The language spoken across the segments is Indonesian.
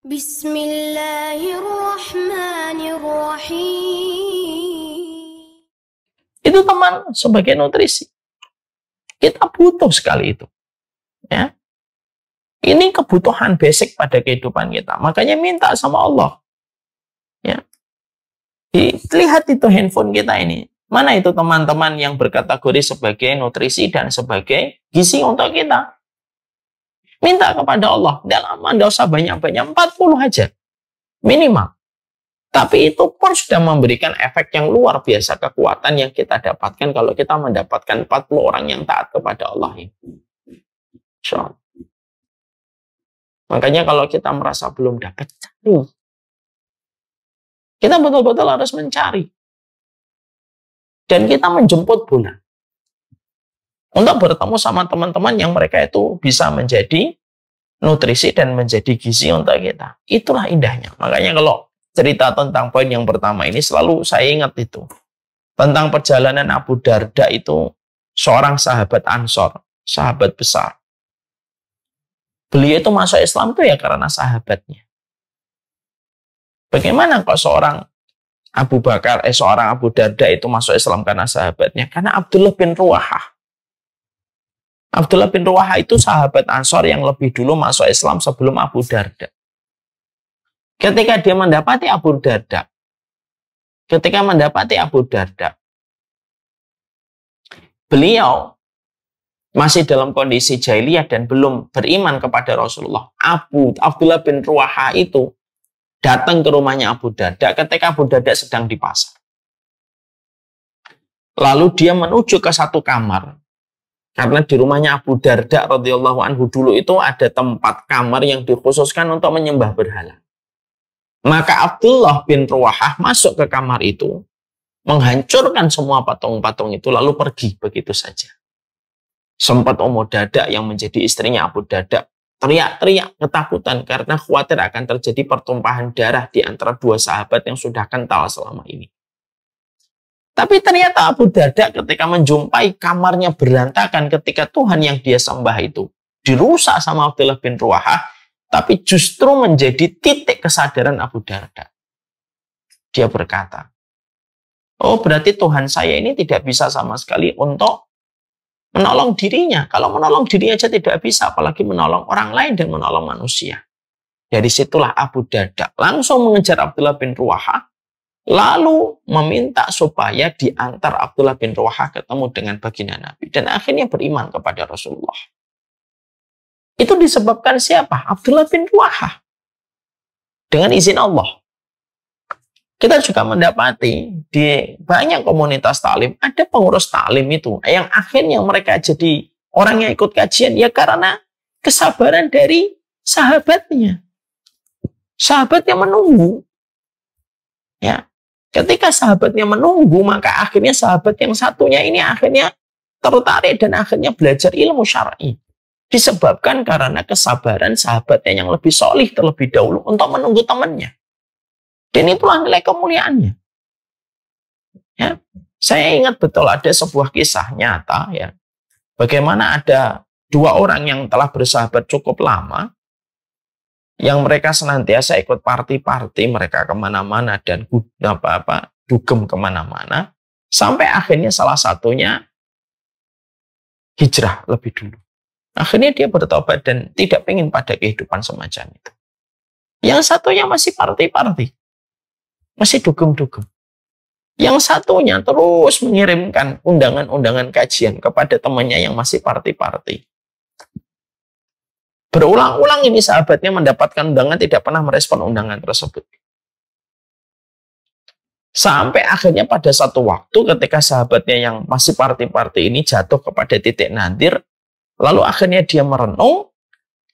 Bismillahirrahmanirrahim. Itu teman sebagai nutrisi. Kita butuh sekali itu. Ya. Ini kebutuhan basic pada kehidupan kita. Makanya minta sama Allah. Ya. Lihat itu handphone kita ini. Mana itu teman-teman yang berkategori sebagai nutrisi dan sebagai gizi untuk kita. Minta kepada Allah. Dalam tidak usah banyak-banyak, 40 aja. Minimal. Tapi itu pun sudah memberikan efek yang luar biasa, kekuatan yang kita dapatkan kalau kita mendapatkan 40 orang yang taat kepada Allah ini. So, makanya kalau kita merasa belum dapat, cari. Kita betul-betul harus mencari. Dan kita menjemput bola. Untuk bertemu sama teman-teman yang mereka itu bisa menjadi nutrisi dan menjadi gizi untuk kita. Itulah indahnya. Makanya kalau cerita tentang poin yang pertama ini selalu saya ingat itu. Tentang perjalanan Abu Darda itu seorang sahabat Ansor, sahabat besar. Beliau itu masuk Islam itu ya karena sahabatnya. Bagaimana kok seorang Abu Darda itu masuk Islam karena sahabatnya? Karena Abdullah bin Ruwahah. Abdullah bin Ruwahah itu sahabat Ansor yang lebih dulu masuk Islam sebelum Abu Darda. Ketika dia mendapati Abu Darda, beliau masih dalam kondisi jahiliyah dan belum beriman kepada Rasulullah. Abdullah bin Ruwahah itu datang ke rumahnya Abu Darda ketika Abu Darda sedang di pasar. Lalu dia menuju ke satu kamar. Karena di rumahnya Abu Darda radhiyallahu anhu dulu itu ada tempat kamar yang dikhususkan untuk menyembah berhala. Maka Abdullah bin Ruwahah masuk ke kamar itu, menghancurkan semua patung-patung itu, lalu pergi begitu saja. Sempat Ummu Darda yang menjadi istrinya Abu Darda teriak-teriak ketakutan karena khawatir akan terjadi pertumpahan darah di antara dua sahabat yang sudah kental selama ini. Tapi ternyata Abu Darda ketika menjumpai kamarnya berantakan ketika Tuhan yang dia sembah itu dirusak sama Abdullah bin Ruwahah, tapi justru menjadi titik kesadaran Abu Darda. Dia berkata, oh berarti Tuhan saya ini tidak bisa sama sekali untuk menolong dirinya. Kalau menolong dirinya aja tidak bisa, apalagi menolong orang lain dan menolong manusia. Dari situlah Abu Darda langsung mengejar Abdullah bin Ruwahah, lalu meminta supaya diantar Abdullah bin Ruwahah ketemu dengan baginda Nabi. Dan akhirnya beriman kepada Rasulullah. Itu disebabkan siapa? Abdullah bin Ruwahah. Dengan izin Allah. Kita juga mendapati di banyak komunitas taklim, ada pengurus taklim itu, yang akhirnya mereka jadi orang yang ikut kajian, ya karena kesabaran dari sahabatnya. Sahabatnya menunggu. Ya. Ketika sahabatnya menunggu, maka akhirnya sahabat yang satunya ini akhirnya tertarik dan akhirnya belajar ilmu syar'i. Disebabkan karena kesabaran sahabatnya yang lebih solih terlebih dahulu untuk menunggu temannya. Dan itulah nilai kemuliaannya. Ya. Saya ingat betul ada sebuah kisah nyata, ya, bagaimana ada dua orang yang telah bersahabat cukup lama, yang mereka senantiasa ikut party-party, mereka kemana-mana dan dugem kemana-mana, sampai akhirnya salah satunya hijrah lebih dulu. Akhirnya dia bertobat dan tidak ingin pada kehidupan semacam itu. Yang satunya masih party-party, masih dugem-dugem. Yang satunya terus mengirimkan undangan-undangan kajian kepada temannya yang masih party-party. Berulang-ulang ini sahabatnya mendapatkan undangan, tidak pernah merespon undangan tersebut. Sampai akhirnya pada satu waktu ketika sahabatnya yang masih party-party ini jatuh kepada titik nadir, lalu akhirnya dia merenung,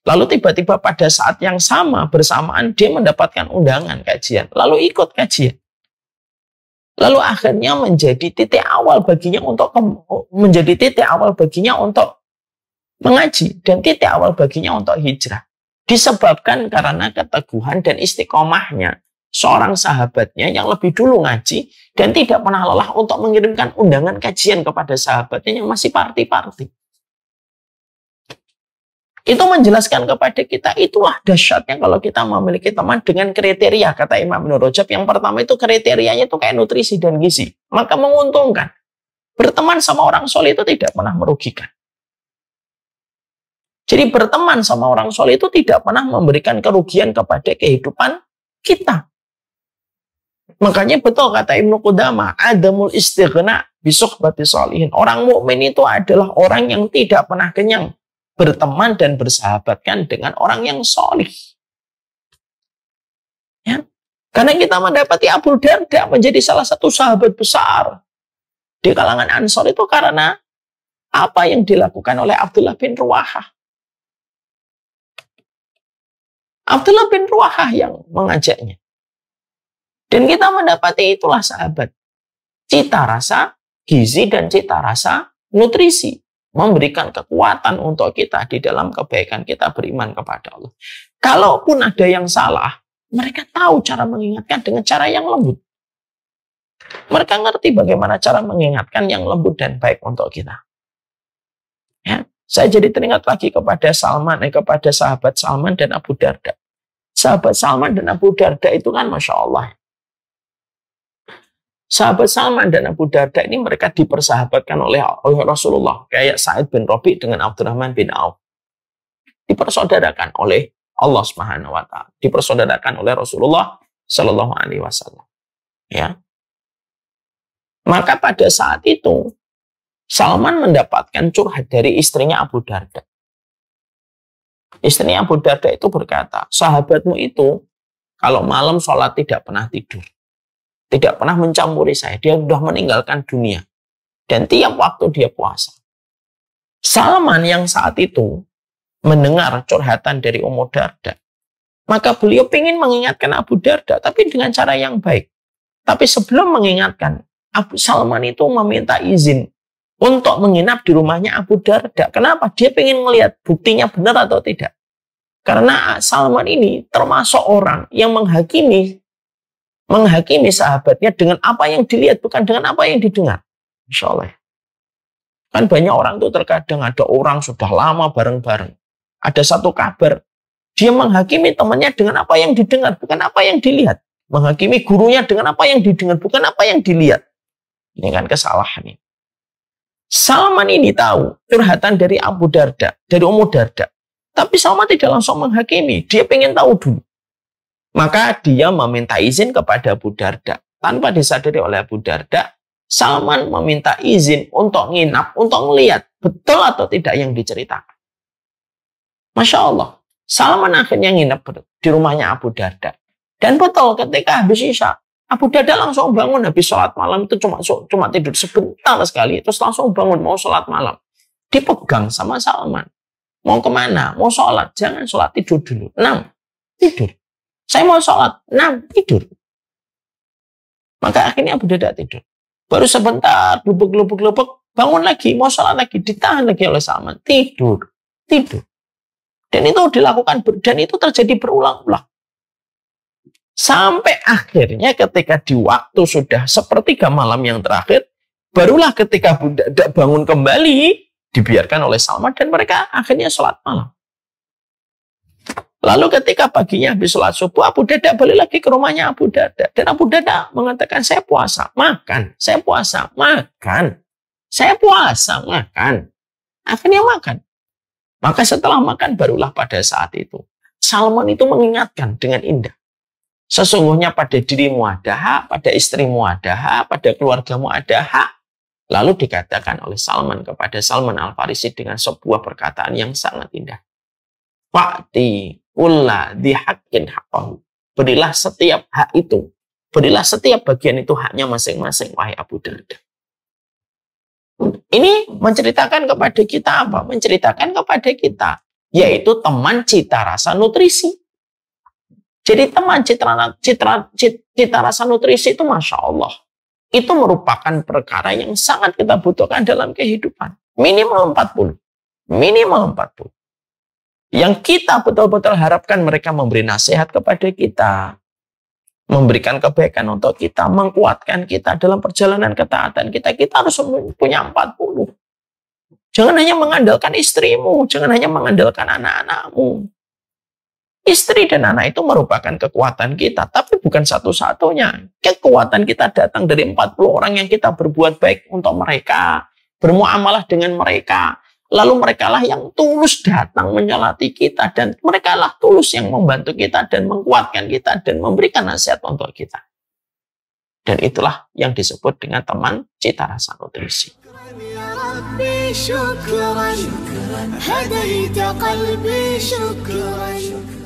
lalu tiba-tiba pada saat yang sama bersamaan dia mendapatkan undangan kajian, lalu ikut kajian. Lalu akhirnya menjadi titik awal baginya untuk mengaji dan titik awal baginya untuk hijrah. Disebabkan karena keteguhan dan istiqomahnya seorang sahabatnya yang lebih dulu ngaji dan tidak pernah lelah untuk mengirimkan undangan kajian kepada sahabatnya yang masih party-party. Itu menjelaskan kepada kita, itulah dahsyatnya kalau kita memiliki teman dengan kriteria, kata Imam Ibnu Rajab. Yang pertama itu kriterianya itu kayak nutrisi dan gizi. Maka menguntungkan. Berteman sama orang soleh itu tidak pernah merugikan. Jadi berteman sama orang soleh itu tidak pernah memberikan kerugian kepada kehidupan kita. Makanya betul kata Ibnu Qudamah, adamul istighna bisuhbati sholihin. Orang mukmin itu adalah orang yang tidak pernah kenyang berteman dan bersahabatkan dengan orang yang solih. Ya. Karena kita mendapati Abu Darda menjadi salah satu sahabat besar di kalangan Ansor itu karena apa yang dilakukan oleh Abdullah bin Ruwahah. Abdullah bin Ruwahah yang mengajaknya. Dan kita mendapati itulah sahabat. Cita rasa gizi dan cita rasa nutrisi. Memberikan kekuatan untuk kita di dalam kebaikan kita beriman kepada Allah. Kalaupun ada yang salah, mereka tahu cara mengingatkan dengan cara yang lembut. Mereka ngerti bagaimana cara mengingatkan yang lembut dan baik untuk kita. Ya, saya jadi teringat lagi kepada kepada sahabat Salman dan Abu Darda. Sahabat Salman dan Abu Darda itu kan Masya Allah. Sahabat Salman dan Abu Darda ini mereka dipersahabatkan oleh Rasulullah. Kayak Sa'id bin Rabi' dengan Abdurrahman bin Auf. Dipersaudarakan oleh Allah Subhanahu wa Ta'ala. Dipersaudarakan oleh Rasulullah Sallallahu Alaihi Wasallam. Ya. Maka pada saat itu Salman mendapatkan curhat dari istrinya Abu Darda. Istrinya Abu Darda itu berkata, sahabatmu itu kalau malam sholat tidak pernah tidur. Tidak pernah mencampuri saya. Dia sudah meninggalkan dunia. Dan tiap waktu dia puasa. Salman yang saat itu mendengar curhatan dari Ummu Darda. Maka beliau ingin mengingatkan Abu Darda. Tapi dengan cara yang baik. Tapi sebelum mengingatkan, Salman itu meminta izin untuk menginap di rumahnya Abu Darda. Kenapa? Dia ingin melihat buktinya benar atau tidak. Karena Salman ini termasuk orang yang menghakimi sahabatnya dengan apa yang dilihat, bukan dengan apa yang didengar. Insya Allah. Kan banyak orang tuh terkadang ada orang sudah lama bareng-bareng. Ada satu kabar, dia menghakimi temannya dengan apa yang didengar, bukan apa yang dilihat. Menghakimi gurunya dengan apa yang didengar, bukan apa yang dilihat. Ini kan kesalahan ini. Salman ini tahu curhatan dari Abu Darda, dari Ummu Darda. Tapi Salman tidak langsung menghakimi, dia pengen tahu dulu. Maka dia meminta izin kepada Abu Darda. Tanpa disadari oleh Abu Darda, Salman meminta izin untuk nginap, untuk melihat betul atau tidak yang diceritakan. Masya Allah, Salman akhirnya nginap di rumahnya Abu Darda. Dan betul ketika habis Isya, Abu Darda langsung bangun habis sholat malam itu cuma tidur sebentar sekali. Terus langsung bangun mau sholat malam. Dipegang sama Salman. Mau kemana? Mau sholat. Jangan sholat, tidur dulu. 6. Tidur. Saya mau sholat, 6, tidur. Maka akhirnya Abu Darda tidur. Baru sebentar, lubuk, bangun lagi, mau sholat lagi, ditahan lagi oleh Salman. Tidur. Dan itu dilakukan, dan itu terjadi berulang-ulang. Sampai akhirnya ketika di waktu sudah sepertiga malam yang terakhir, barulah ketika Abu Darda bangun kembali, dibiarkan oleh Salman, dan mereka akhirnya sholat malam. Lalu ketika paginya habis sholat subuh, Abu Darda balik lagi ke rumahnya Abu Darda. Dan Abu Darda mengatakan, saya puasa, makan. Saya puasa, makan. Saya puasa, makan. Akhirnya makan. Maka setelah makan, barulah pada saat itu Salman itu mengingatkan dengan indah. Sesungguhnya pada dirimu ada hak, pada istrimu ada hak, pada keluargamu ada hak. Lalu dikatakan oleh Salman kepada Salman Al-Farisi dengan sebuah perkataan yang sangat indah. Wa'ti kulla dihaqqin haqqahu. Berilah setiap hak itu. Berilah setiap bagian itu haknya masing-masing, wahai Abu Darda. Ini menceritakan kepada kita apa? Menceritakan kepada kita, yaitu teman cita rasa nutrisi. Jadi teman cita rasa nutrisi itu Masya Allah. Itu merupakan perkara yang sangat kita butuhkan dalam kehidupan. Minimal 40. Minimal 40. Yang kita betul-betul harapkan mereka memberi nasihat kepada kita. Memberikan kebaikan untuk kita. Menguatkan kita dalam perjalanan ketaatan kita. Kita harus punya 40. Jangan hanya mengandalkan istrimu, jangan hanya mengandalkan anak-anakmu. Istri dan anak itu merupakan kekuatan kita, tapi bukan satu-satunya. Kekuatan kita datang dari 40 orang yang kita berbuat baik untuk mereka, bermuamalah dengan mereka. Lalu mereka lah yang tulus datang menyolati kita, dan mereka lah tulus yang membantu kita dan menguatkan kita dan memberikan nasihat untuk kita. Dan itulah yang disebut dengan teman cita rasa nutrisi. شكرا هديت قلبي شكرا